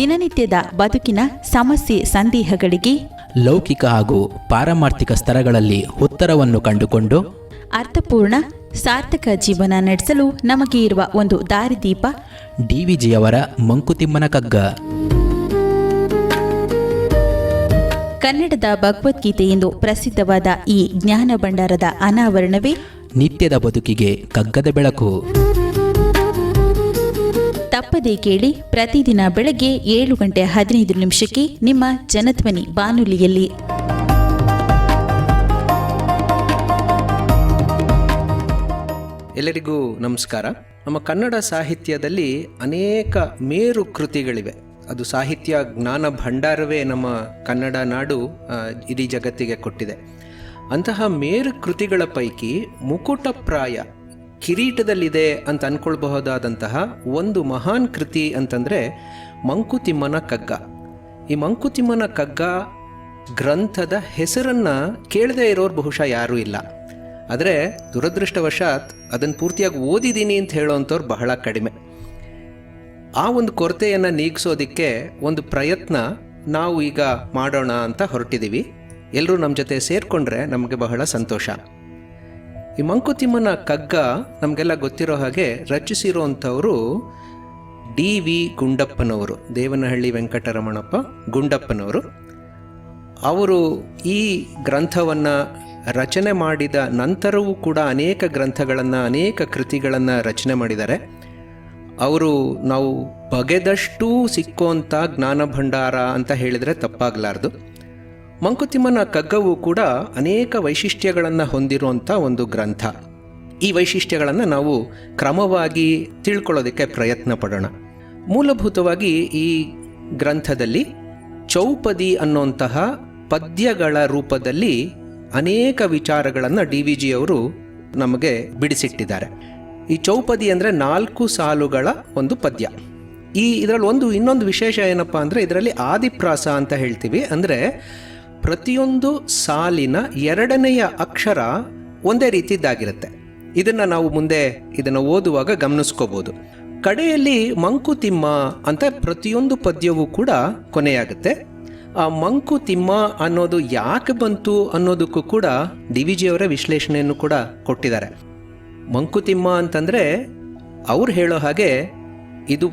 ದಿನನಿತ್ಯದ ಬದುಕಿನ ಸಮಸ್ಯೆ ಸಂದೇಹಗಳಿಗೆ ಲೌಕಿಕ ಹಾಗೂ ಪಾರಮಾರ್ಥಿಕ ಸ್ತರಗಳಲ್ಲಿ ಉತ್ತರವನ್ನು ಕಂಡುಕೊಂಡು ಅರ್ಥಪೂರ್ಣ ಸಾರ್ಥಕ ಜೀವನ ನಡೆಸಲು ನಮಗೆ ಇರುವ ಒಂದು ದಾರಿದೀಪ ಡಿವಿಜಿಯವರ ಮಂಕುತಿಮ್ಮನ ಕಗ್ಗ. ಕನ್ನಡದ ಭಗವದ್ಗೀತೆ ಎಂದು ಪ್ರಸಿದ್ಧವಾದ ಈ ಜ್ಞಾನ ಭಂಡಾರದ ಅನಾವರಣವೇ ನಿತ್ಯದ ಬದುಕಿಗೆ ಕಗ್ಗದ ಬೆಳಕು. ತಪ್ಪದೇ ಕೇಳಿ, ಪ್ರತಿದಿನ ಬೆಳಗ್ಗೆ 7:15 ನಿಮ್ಮ ಜನಧ್ವನಿ ಬಾನುಲಿಯಲ್ಲಿ. ಎಲ್ಲರಿಗೂ ನಮಸ್ಕಾರ. ನಮ್ಮ ಕನ್ನಡ ಸಾಹಿತ್ಯದಲ್ಲಿ ಅನೇಕ ಮೇರು ಕೃತಿಗಳಿವೆ. ಅದು ಸಾಹಿತ್ಯ ಜ್ಞಾನ ಭಂಡಾರವೇ ನಮ್ಮ ಕನ್ನಡ ನಾಡು ಇಡೀ ಜಗತ್ತಿಗೆ ಕೊಟ್ಟಿದೆ. ಅಂತಹ ಮೇರು ಕೃತಿಗಳ ಪೈಕಿ ಮುಕುಟಪ್ರಾಯ, ಕಿರೀಟದಲ್ಲಿದೆ ಅಂತ ಅಂದ್ಕೊಳ್ಬಹುದಾದಂತಹ ಒಂದು ಮಹಾನ್ ಕೃತಿ ಅಂತಂದರೆ ಮಂಕುತಿಮ್ಮನ ಕಗ್ಗ. ಈ ಮಂಕುತಿಮ್ಮನ ಕಗ್ಗ ಗ್ರಂಥದ ಹೆಸರನ್ನು ಕೇಳದೇ ಇರೋರು ಬಹುಶಃ ಯಾರೂ ಇಲ್ಲ. ಆದರೆ ದುರದೃಷ್ಟವಶಾತ್ ಅದನ್ನು ಪೂರ್ತಿಯಾಗಿ ಓದಿದ್ದೀನಿ ಅಂತ ಹೇಳೋವಂಥವ್ರು ಬಹಳ ಕಡಿಮೆ. ಆ ಒಂದು ಕೊರತೆಯನ್ನು ನೀಗಿಸೋದಕ್ಕೆ ಒಂದು ಪ್ರಯತ್ನ ನಾವು ಈಗ ಮಾಡೋಣ ಅಂತ ಹೊರಟಿದ್ದೀವಿ. ಎಲ್ಲರೂ ನಮ್ಮ ಜೊತೆ ಸೇರಿಕೊಂಡ್ರೆ ನಮಗೆ ಬಹಳ ಸಂತೋಷ. ಈ ಮಂಕುತಿಮ್ಮನ ಕಗ್ಗ ನಮಗೆಲ್ಲ ಗೊತ್ತಿರೋ ಹಾಗೆ ರಚಿಸಿರುವಂಥವರು ಡಿ.ವಿ. ಗುಂಡಪ್ಪನವರು, ದೇವನಹಳ್ಳಿ ವೆಂಕಟರಮಣಪ್ಪ ಗುಂಡಪ್ಪನವರು. ಅವರು ಈ ಗ್ರಂಥವನ್ನು ರಚನೆ ಮಾಡಿದ ನಂತರವೂ ಕೂಡ ಅನೇಕ ಗ್ರಂಥಗಳನ್ನು, ಅನೇಕ ಕೃತಿಗಳನ್ನು ರಚನೆ ಮಾಡಿದ್ದಾರೆ. ಅವರು ನಾವು ಬಗೆದಷ್ಟು ಸಿಕ್ಕುವಂಥ ಜ್ಞಾನ ಭಂಡಾರ ಅಂತ ಹೇಳಿದರೆ ತಪ್ಪಾಗಲಾರ್ದು. ಮಂಕುತಿಮ್ಮನ ಕಗ್ಗವು ಕೂಡ ಅನೇಕ ವೈಶಿಷ್ಟ್ಯಗಳನ್ನು ಹೊಂದಿರುವಂಥ ಒಂದು ಗ್ರಂಥ. ಈ ವೈಶಿಷ್ಟ್ಯಗಳನ್ನು ನಾವು ಕ್ರಮವಾಗಿ ತಿಳ್ಕೊಳ್ಳೋದಕ್ಕೆ ಪ್ರಯತ್ನ ಪಡೋಣ. ಮೂಲಭೂತವಾಗಿ ಈ ಗ್ರಂಥದಲ್ಲಿ ಚೌಪದಿ ಅನ್ನುವಂತಹ ಪದ್ಯಗಳ ರೂಪದಲ್ಲಿ ಅನೇಕ ವಿಚಾರಗಳನ್ನು ಡಿ.ವಿ.ಜಿ. ಅವರು ನಮಗೆ ಬಿಡಿಸಿಟ್ಟಿದ್ದಾರೆ. ಈ ಚೌಪದಿ ಅಂದರೆ 4 ಸಾಲುಗಳ ಒಂದು ಪದ್ಯ. ಇದರಲ್ಲಿ ಇನ್ನೊಂದು ವಿಶೇಷ ಏನಪ್ಪ ಅಂದರೆ ಇದರಲ್ಲಿ ಆದಿಪ್ರಾಸ ಅಂತ ಹೇಳ್ತೀವಿ. ಅಂದರೆ ಪ್ರತಿಯೊಂದು ಸಾಲಿನ 2ನೆಯ ಅಕ್ಷರ ಒಂದೇ ರೀತಿದ್ದಾಗಿರುತ್ತೆ. ಇದನ್ನು ನಾವು ಮುಂದೆ ಇದನ್ನು ಓದುವಾಗ ಗಮನಿಸ್ಕೋಬೋದು. ಕಡೆಯಲ್ಲಿ ಮಂಕುತಿಮ್ಮ ಅಂತ ಪ್ರತಿಯೊಂದು ಪದ್ಯವೂ ಕೂಡ ಕೊನೆಯಾಗುತ್ತೆ. ಆ ಮಂಕುತಿಮ್ಮ ಅನ್ನೋದು ಯಾಕೆ ಬಂತು ಅನ್ನೋದಕ್ಕೂ ಕೂಡ ಡಿ.ವಿ.ಜಿ. ಅವರ ವಿಶ್ಲೇಷಣೆಯನ್ನು ಕೂಡ ಕೊಟ್ಟಿದ್ದಾರೆ. ಮಂಕುತಿಮ್ಮ ಅಂತಂದರೆ ಅವ್ರು ಹೇಳೋ ಹಾಗೆ ಇದು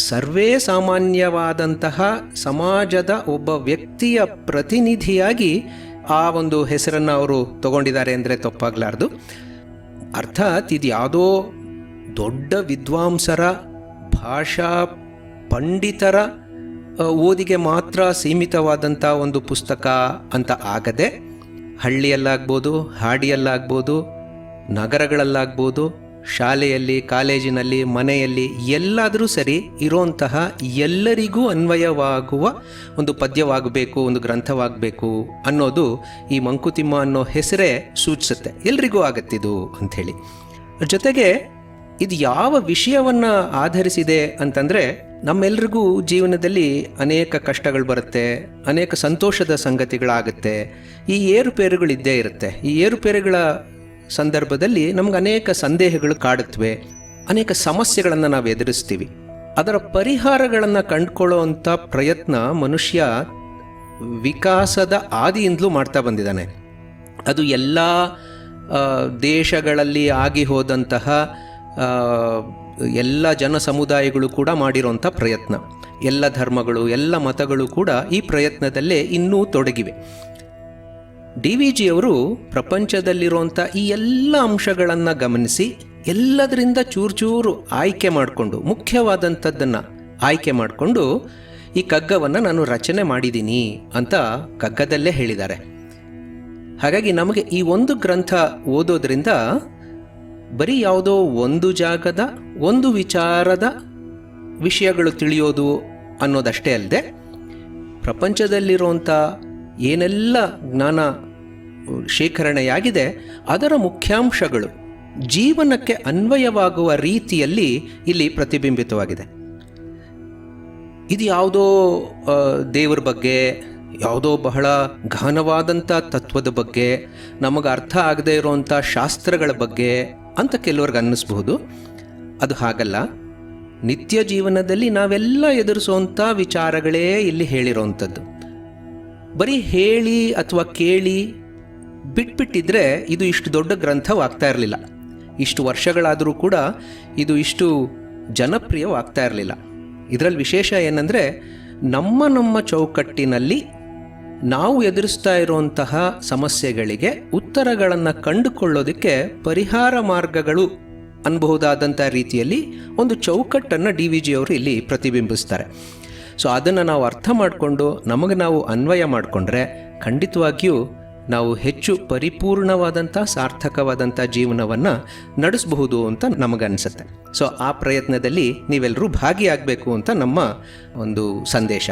ಸರ್ವೇ ಸಾಮಾನ್ಯವಾದಂತಹ ಸಮಾಜದ ಒಬ್ಬ ವ್ಯಕ್ತಿಯ ಪ್ರತಿನಿಧಿಯಾಗಿ ಆ ಒಂದು ಹೆಸರನ್ನು ಅವರು ತಗೊಂಡಿದ್ದಾರೆ ಅಂದರೆ ತಪ್ಪಾಗಲಾರ್ದು. ಅರ್ಥಾತ್ ಇದು ಯಾವುದೋ ದೊಡ್ಡ ವಿದ್ವಾಂಸರ, ಭಾಷಾ ಪಂಡಿತರ ಓದಿಗೆ ಮಾತ್ರ ಸೀಮಿತವಾದಂಥ ಒಂದು ಪುಸ್ತಕ ಅಂತ ಆಗದೆ ಹಳ್ಳಿಯಲ್ಲಾಗ್ಬೋದು, ಹಾಡಿಯಲ್ಲಾಗ್ಬೋದು, ನಗರಗಳಲ್ಲಾಗ್ಬೋದು, ಶಾಲೆಯಲ್ಲಿ, ಕಾಲೇಜಿನಲ್ಲಿ, ಮನೆಯಲ್ಲಿ ಎಲ್ಲಾದರೂ ಸರಿ ಇರೋಂತಹ ಎಲ್ಲರಿಗೂ ಅನ್ವಯವಾಗುವ ಒಂದು ಪದ್ಯವಾಗಬೇಕು, ಒಂದು ಗ್ರಂಥವಾಗಬೇಕು ಅನ್ನೋದು ಈ ಮಂಕುತಿಮ್ಮ ಅನ್ನೋ ಹೆಸರೇ ಸೂಚಿಸುತ್ತೆ. ಎಲ್ರಿಗೂ ಆಗತ್ತಿದು ಅಂಥೇಳಿ. ಜೊತೆಗೆ ಇದು ಯಾವ ವಿಷಯವನ್ನು ಆಧರಿಸಿದೆ ಅಂತಂದರೆ ನಮ್ಮೆಲ್ರಿಗೂ ಜೀವನದಲ್ಲಿ ಅನೇಕ ಕಷ್ಟಗಳು ಬರುತ್ತೆ, ಅನೇಕ ಸಂತೋಷದ ಸಂಗತಿಗಳಾಗುತ್ತೆ. ಈ ಏರುಪೇರುಗಳಿದ್ದೇ ಇರುತ್ತೆ. ಈ ಏರುಪೇರುಗಳ ಸಂದರ್ಭದಲ್ಲಿ ನಮ್ಗೆ ಅನೇಕ ಸಂದೇಹಗಳು ಕಾಡುತ್ತವೆ, ಅನೇಕ ಸಮಸ್ಯೆಗಳನ್ನು ನಾವು ಎದುರಿಸ್ತೀವಿ. ಅದರ ಪರಿಹಾರಗಳನ್ನು ಕಂಡುಕೊಳ್ಳುವಂಥ ಪ್ರಯತ್ನ ಮನುಷ್ಯ ವಿಕಾಸದ ಆದಿಯಿಂದಲೂ ಮಾಡ್ತಾ ಬಂದಿದ್ದಾನೆ. ಅದು ಎಲ್ಲ ದೇಶಗಳಲ್ಲಿ ಆಗಿ ಹೋದಂತಹ ಎಲ್ಲ ಜನ ಸಮುದಾಯಗಳು ಕೂಡ ಮಾಡಿರೋಂಥ ಪ್ರಯತ್ನ. ಎಲ್ಲ ಧರ್ಮಗಳು, ಎಲ್ಲ ಮತಗಳು ಕೂಡ ಈ ಪ್ರಯತ್ನದಲ್ಲೇ ಇನ್ನೂ ತೊಡಗಿವೆ. ಡಿ.ವಿ.ಜಿ. ಅವರು ಪ್ರಪಂಚದಲ್ಲಿರುವಂಥ ಈ ಎಲ್ಲ ಅಂಶಗಳನ್ನು ಗಮನಿಸಿ ಎಲ್ಲದರಿಂದ ಚೂರು ಆಯ್ಕೆ ಮಾಡಿಕೊಂಡು, ಮುಖ್ಯವಾದಂಥದ್ದನ್ನು ಆಯ್ಕೆ ಮಾಡಿಕೊಂಡು ಈ ಕಗ್ಗವನ್ನು ನಾನು ರಚನೆ ಮಾಡಿದ್ದೀನಿ ಅಂತ ಕಗ್ಗದಲ್ಲೇ ಹೇಳಿದ್ದಾರೆ. ಹಾಗಾಗಿ ನಮಗೆ ಈ ಒಂದು ಗ್ರಂಥ ಓದೋದ್ರಿಂದ ಬರೀ ಯಾವುದೋ ಒಂದು ಜಾಗದ ಒಂದು ವಿಚಾರದ ವಿಷಯಗಳು ತಿಳಿಯೋದು ಅನ್ನೋದಷ್ಟೇ ಅಲ್ಲದೆ ಪ್ರಪಂಚದಲ್ಲಿರುವಂಥ ಏನೆಲ್ಲ ಜ್ಞಾನ ಶೇಖರಣೆಯಾಗಿದೆ ಅದರ ಮುಖ್ಯಾಂಶಗಳು ಜೀವನಕ್ಕೆ ಅನ್ವಯವಾಗುವ ರೀತಿಯಲ್ಲಿ ಇಲ್ಲಿ ಪ್ರತಿಬಿಂಬಿತವಾಗಿದೆ. ಇದು ಯಾವುದೋ ದೇವರ ಬಗ್ಗೆ, ಯಾವುದೋ ಬಹಳ ಘನವಾದಂಥ ತತ್ವದ ಬಗ್ಗೆ, ನಮಗೆ ಅರ್ಥ ಆಗದೇ ಇರುವಂಥ ಶಾಸ್ತ್ರಗಳ ಬಗ್ಗೆ ಅಂತ ಕೆಲವ್ರಿಗೆ ಅನ್ನಿಸ್ಬಹುದು. ಅದು ಹಾಗಲ್ಲ. ನಿತ್ಯ ಜೀವನದಲ್ಲಿ ನಾವೆಲ್ಲ ಎದುರಿಸುವಂಥ ವಿಚಾರಗಳೇ ಇಲ್ಲಿ ಹೇಳಿರೋವಂಥದ್ದು. ಬರೀ ಹೇಳಿ ಅಥವಾ ಕೇಳಿ ಬಿಟ್ಬಿಟ್ಟಿದ್ರೆ ಇದು ಇಷ್ಟು ದೊಡ್ಡ ಗ್ರಂಥವಾಗ್ತಾ ಇರಲಿಲ್ಲ. ಇಷ್ಟು ವರ್ಷಗಳಾದರೂ ಕೂಡ ಇದು ಇಷ್ಟು ಜನಪ್ರಿಯವಾಗ್ತಾ ಇರಲಿಲ್ಲ. ಇದರಲ್ಲಿ ವಿಶೇಷ ಏನಂದರೆ ನಮ್ಮ ಚೌಕಟ್ಟಿನಲ್ಲಿ ನಾವು ಎದುರಿಸ್ತಾ ಇರುವಂತಹ ಸಮಸ್ಯೆಗಳಿಗೆ ಉತ್ತರಗಳನ್ನು ಕಂಡುಕೊಳ್ಳೋದಕ್ಕೆ ಪರಿಹಾರ ಮಾರ್ಗಗಳು ಅನ್ಬಹುದಾದಂಥ ರೀತಿಯಲ್ಲಿ ಒಂದು ಚೌಕಟ್ಟನ್ನು DVG ಅವರು ಇಲ್ಲಿ ಪ್ರತಿಬಿಂಬಿಸ್ತಾರೆ. ಸೊ ಅದನ್ನು ನಾವು ಅರ್ಥ ಮಾಡಿಕೊಂಡು ನಮಗೆ ನಾವು ಅನ್ವಯ ಮಾಡಿಕೊಂಡ್ರೆ ಖಂಡಿತವಾಗಿಯೂ ನಾವು ಹೆಚ್ಚು ಪರಿಪೂರ್ಣವಾದಂಥ ಸಾರ್ಥಕವಾದಂಥ ಜೀವನವನ್ನು ನಡೆಸಬಹುದು ಅಂತ ನಮಗನ್ಸುತ್ತೆ. ಸೊ ಆ ಪ್ರಯತ್ನದಲ್ಲಿ ನೀವೆಲ್ಲರೂ ಭಾಗಿಯಾಗಬೇಕು ಅಂತ ನಮ್ಮ ಒಂದು ಸಂದೇಶ.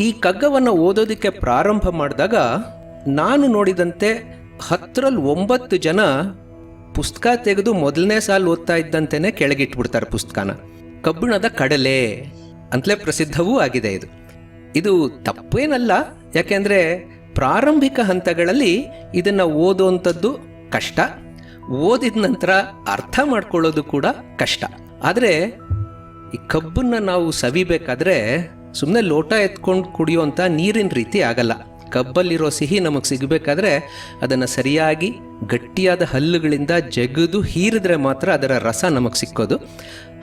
ಈ ಕಗ್ಗವನ್ನು ಓದೋದಕ್ಕೆ ಪ್ರಾರಂಭ ಮಾಡಿದಾಗ ನಾನು ನೋಡಿದಂತೆ 10ರಲ್ಲಿ 9 ಜನ ಪುಸ್ತಕ ತೆಗೆದು ಮೊದಲನೇ ಸಾಲು ಓದ್ತಾ ಇದ್ದಂತೆಯೇ ಕೆಳಗಿಟ್ಬಿಡ್ತಾರೆ ಪುಸ್ತಕನ. ಕಬ್ಬಿಣದ ಕಡಲೆ ಅಂತಲೇ ಪ್ರಸಿದ್ಧವೂ ಆಗಿದೆ ಇದು ತಪ್ಪೇನಲ್ಲ. ಯಾಕೆಂದರೆ ಪ್ರಾರಂಭಿಕ ಹಂತಗಳಲ್ಲಿ ಇದನ್ನು ಓದುವಂಥದ್ದು ಕಷ್ಟ, ಓದಿದ ನಂತರ ಅರ್ಥ ಮಾಡ್ಕೊಳ್ಳೋದು ಕೂಡ ಕಷ್ಟ. ಆದರೆ ಈ ಕಬ್ಬನ್ನು ನಾವು ಸವಿಬೇಕಾದ್ರೆ ಸುಮ್ಮನೆ ಲೋಟ ಎತ್ಕೊಂಡು ಕುಡಿಯೋಂಥ ನೀರಿನ ರೀತಿ ಆಗಲ್ಲ. ಕಬ್ಬಲ್ಲಿರೋ ಸಿಹಿ ನಮಗೆ ಸಿಗಬೇಕಾದ್ರೆ ಅದನ್ನು ಸರಿಯಾಗಿ ಗಟ್ಟಿಯಾದ ಹಲ್ಲುಗಳಿಂದ ಜಗಿದು ಹೀರಿದ್ರೆ ಮಾತ್ರ ಅದರ ರಸ ನಮಗೆ ಸಿಕ್ಕೋದು.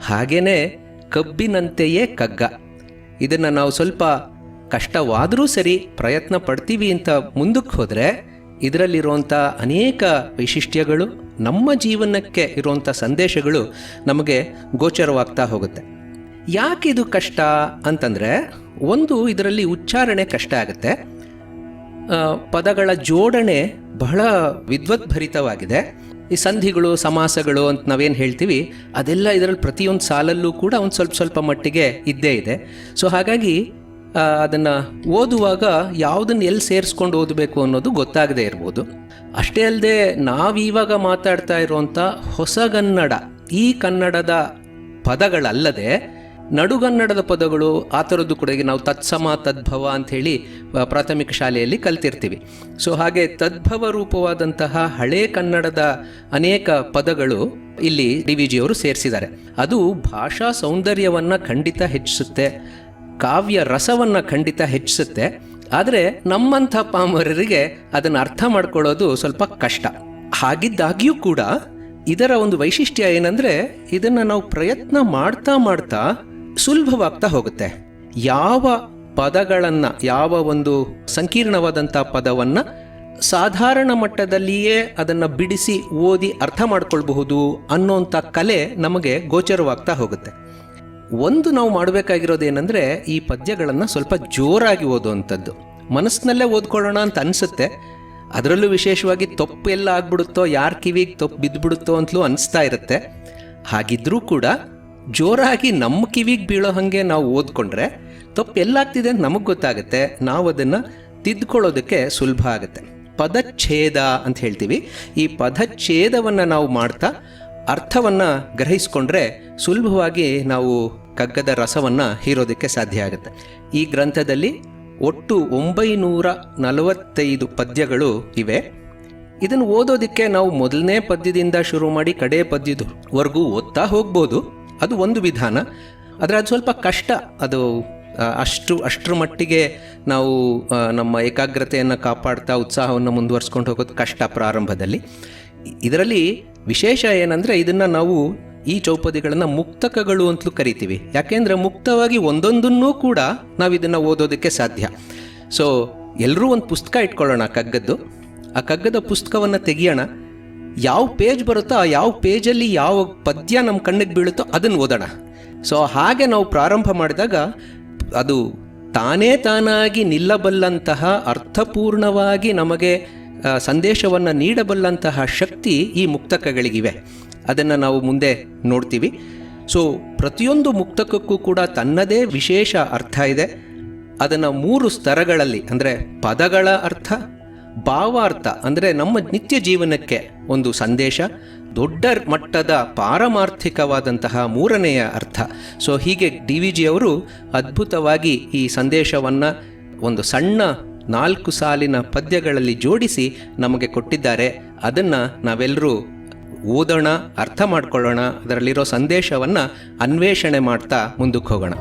ಹಾಗೇ ಕಬ್ಬಿನಂತೆಯೇ ಕಗ್ಗ. ಇದನ್ನು ನಾವು ಸ್ವಲ್ಪ ಕಷ್ಟವಾದರೂ ಸರಿ ಪ್ರಯತ್ನ ಪಡ್ತೀವಿ ಅಂತ ಮುಂದಕ್ಕೆ ಹೋದರೆ ಇದರಲ್ಲಿರುವಂಥ ಅನೇಕ ವೈಶಿಷ್ಟ್ಯಗಳು, ನಮ್ಮ ಜೀವನಕ್ಕೆ ಇರುವಂಥ ಸಂದೇಶಗಳು ನಮಗೆ ಗೋಚರವಾಗ್ತಾ ಹೋಗುತ್ತೆ. ಯಾಕೆ ಇದು ಕಷ್ಟ ಅಂತಂದರೆ, ಒಂದು ಇದರಲ್ಲಿ ಉಚ್ಚಾರಣೆ ಕಷ್ಟ ಆಗುತ್ತೆ. ಪದಗಳ ಜೋಡಣೆ ಬಹಳ ವಿದ್ವದ್ಭರಿತವಾಗಿದೆ. ಈ ಸಂಧಿಗಳು, ಸಮಾಸಗಳು ಅಂತ ನಾವೇನು ಹೇಳ್ತೀವಿ ಅದೆಲ್ಲ ಇದರಲ್ಲಿ ಪ್ರತಿಯೊಂದು ಸಾಲಲ್ಲೂ ಕೂಡ ಒಂದು ಸ್ವಲ್ಪ ಮಟ್ಟಿಗೆ ಇದ್ದೇ ಇದೆ. ಸೊ ಹಾಗಾಗಿ ಅದನ್ನು ಓದುವಾಗ ಯಾವುದನ್ನು ಎಲ್ಲಿ ಸೇರಿಸ್ಕೊಂಡು ಓದಬೇಕು ಅನ್ನೋದು ಗೊತ್ತಾಗದೇ ಇರ್ಬೋದು. ಅಷ್ಟೇ ಅಲ್ಲದೆ ನಾವೀವಾಗ ಮಾತಾಡ್ತಾ ಇರುವಂಥ ಹೊಸಗನ್ನಡ, ಈ ಕನ್ನಡದ ಪದಗಳಲ್ಲದೆ ನಡುಗನ್ನಡದ ಪದಗಳು ಆ ಥರದ್ದು ಕೂಡ ನಾವು ತತ್ಸಮ ತದ್ಭವ ಅಂಥೇಳಿ ಪ್ರಾಥಮಿಕ ಶಾಲೆಯಲ್ಲಿ ಕಲ್ತಿರ್ತೀವಿ. ಸೊ ಹಾಗೆ ತದ್ಭವ ರೂಪವಾದಂತಹ ಹಳೇ ಕನ್ನಡದ ಅನೇಕ ಪದಗಳು ಇಲ್ಲಿ DVG ಅವರು ಸೇರಿಸಿದ್ದಾರೆ. ಅದು ಭಾಷಾ ಸೌಂದರ್ಯವನ್ನು ಖಂಡಿತ ಹೆಚ್ಚಿಸುತ್ತೆ, ಕಾವ್ಯ ರಸವನ್ನು ಖಂಡಿತ ಹೆಚ್ಚಿಸುತ್ತೆ. ಆದರೆ ನಮ್ಮಂಥ ಪಾಮರರಿಗೆ ಅದನ್ನು ಅರ್ಥ ಮಾಡ್ಕೊಳ್ಳೋದು ಸ್ವಲ್ಪ ಕಷ್ಟ. ಹಾಗಿದ್ದಾಗ್ಯೂ ಕೂಡ ಇದರ ಒಂದು ವೈಶಿಷ್ಟ್ಯ ಏನಂದರೆ, ಇದನ್ನು ನಾವು ಪ್ರಯತ್ನ ಮಾಡ್ತಾ ಸುಲಭವಾಗ್ತಾ ಹೋಗುತ್ತೆ. ಯಾವ ಪದಗಳನ್ನು, ಯಾವ ಒಂದು ಸಂಕೀರ್ಣವಾದಂಥ ಪದವನ್ನು ಸಾಧಾರಣ ಮಟ್ಟದಲ್ಲಿಯೇ ಅದನ್ನು ಬಿಡಿಸಿ ಓದಿ ಅರ್ಥ ಮಾಡ್ಕೊಳ್ಬಹುದು ಅನ್ನೋಂಥ ಕಲೆ ನಮಗೆ ಗೋಚರವಾಗ್ತಾ ಹೋಗುತ್ತೆ. ಒಂದು ನಾವು ಮಾಡಬೇಕಾಗಿರೋದೇನೆಂದರೆ, ಈ ಪದ್ಯಗಳನ್ನು ಸ್ವಲ್ಪ ಜೋರಾಗಿ ಓದುವಂಥದ್ದು. ಮನಸ್ಸಿನಲ್ಲೇ ಓದ್ಕೊಳ್ಳೋಣ ಅಂತ ಅನಿಸುತ್ತೆ. ಅದರಲ್ಲೂ ವಿಶೇಷವಾಗಿ ತಪ್ಪು ಎಲ್ಲ ಆಗ್ಬಿಡುತ್ತೋ, ಯಾರ ಕಿವಿಗೆ ತಪ್ಪು ಬಿದ್ದುಬಿಡುತ್ತೋ ಅಂತಲೂ ಅನಿಸ್ತಾ ಇರುತ್ತೆ. ಹಾಗಿದ್ರೂ ಕೂಡ ಜೋರಾಗಿ ನಮ್ಮ ಕಿವಿಗೆ ಬೀಳೋ ಹಾಗೆ ನಾವು ಓದ್ಕೊಂಡ್ರೆ ತಪ್ಪು ಎಲ್ಲಾಗ್ತಿದೆ ಅಂತ ನಮಗೆ ಗೊತ್ತಾಗುತ್ತೆ. ನಾವು ಅದನ್ನು ತಿದ್ದುಕೊಳ್ಳೋದಕ್ಕೆ ಸುಲಭ ಆಗುತ್ತೆ. ಪದಚ್ಛೇದ ಅಂತ ಹೇಳ್ತೀವಿ. ಈ ಪದಚ್ಛೇದವನ್ನು ನಾವು ಮಾಡ್ತಾ ಅರ್ಥವನ್ನು ಗ್ರಹಿಸ್ಕೊಂಡ್ರೆ ಸುಲಭವಾಗಿ ನಾವು ಕಗ್ಗದ ರಸವನ್ನು ಹೀರೋದಕ್ಕೆ ಸಾಧ್ಯ ಆಗುತ್ತೆ. ಈ ಗ್ರಂಥದಲ್ಲಿ ಒಟ್ಟು 945 ಪದ್ಯಗಳು ಇವೆ. ಇದನ್ನು ಓದೋದಕ್ಕೆ ನಾವು ಮೊದಲನೇ ಪದ್ಯದಿಂದ ಶುರು ಮಾಡಿ ಕಡೆ ಪದ್ಯದವರೆಗೂ ಓದ್ತಾ ಹೋಗ್ಬೋದು. ಅದು ಒಂದು ವಿಧಾನ. ಆದರೆ ಅದು ಸ್ವಲ್ಪ ಕಷ್ಟ. ಅದು ಅಷ್ಟರ ಮಟ್ಟಿಗೆ ನಾವು ನಮ್ಮ ಏಕಾಗ್ರತೆಯನ್ನು ಕಾಪಾಡ್ತಾ ಉತ್ಸಾಹವನ್ನು ಮುಂದುವರಿಸ್ಕೊಂಡು ಹೋಗೋದು ಕಷ್ಟ ಪ್ರಾರಂಭದಲ್ಲಿ. ಇದರಲ್ಲಿ ವಿಶೇಷ ಏನಂದರೆ, ಇದನ್ನು ನಾವು ಈ ಚೌಪದಿಗಳನ್ನು ಮುಕ್ತಕಗಳು ಅಂತಲೂ ಕರಿತೀವಿ. ಯಾಕೆಂದರೆ ಮುಕ್ತವಾಗಿ ಒಂದೊಂದನ್ನೂ ಕೂಡ ನಾವು ಇದನ್ನು ಓದೋದಕ್ಕೆ ಸಾಧ್ಯ. ಸೊ ಎಲ್ಲರೂ ಒಂದು ಪುಸ್ತಕ ಇಟ್ಕೊಳ್ಳೋಣ ಕಗ್ಗದ್ದು. ಆ ಕಗ್ಗದ ಪುಸ್ತಕವನ್ನು ತೆಗಿಯೋಣ. ಯಾವ ಪೇಜ್ ಬರುತ್ತೋ ಆ ಯಾವ ಪೇಜಲ್ಲಿ ಯಾವ ಪದ್ಯ ನಮ್ಮ ಕಣ್ಣಿಗೆ ಬೀಳುತ್ತೋ ಅದನ್ನು ಓದೋಣ. ಸೊ ಹಾಗೆ ನಾವು ಪ್ರಾರಂಭ ಮಾಡಿದಾಗ ಅದು ತಾನಾಗಿ ನಿಲ್ಲಬಲ್ಲಂತಹ, ಅರ್ಥಪೂರ್ಣವಾಗಿ ನಮಗೆ ಸಂದೇಶವನ್ನು ನೀಡಬಲ್ಲಂತಹ ಶಕ್ತಿ ಈ ಮುಕ್ತಕಗಳಿಗಿವೆ. ಅದನ್ನು ನಾವು ಮುಂದೆ ನೋಡ್ತೀವಿ. ಸೊ ಪ್ರತಿಯೊಂದು ಮುಕ್ತಕಕ್ಕೂ ಕೂಡ ತನ್ನದೇ ವಿಶೇಷ ಅರ್ಥ ಇದೆ. ಅದನ್ನು 3 ಸ್ತರಗಳಲ್ಲಿ, ಅಂದರೆ ಪದಗಳ ಅರ್ಥ, ಭಾವಾರ್ಥ ಅಂದರೆ ನಮ್ಮ ನಿತ್ಯ ಜೀವನಕ್ಕೆ ಒಂದು ಸಂದೇಶ, ದೊಡ್ಡ ಮಟ್ಟದ ಪಾರಮಾರ್ಥಿಕವಾದಂತಹ 3ನೆಯ ಅರ್ಥ. ಸೊ ಹೀಗೆ DVG ಅವರು ಅದ್ಭುತವಾಗಿ ಈ ಸಂದೇಶವನ್ನು ಒಂದು ಸಣ್ಣ 4 ಸಾಲಿನ ಪದ್ಯಗಳಲ್ಲಿ ಜೋಡಿಸಿ ನಮಗೆ ಕೊಟ್ಟಿದ್ದಾರೆ. ಅದನ್ನು ನಾವೆಲ್ಲರೂ ಓದೋಣ, ಅರ್ಥ ಮಾಡ್ಕೊಳ್ಳೋಣ, ಅದರಲ್ಲಿರೋ ಸಂದೇಶವನ್ನು ಅನ್ವೇಷಣೆ ಮಾಡ್ತಾ ಮುಂದಕ್ಕೆ ಹೋಗೋಣ.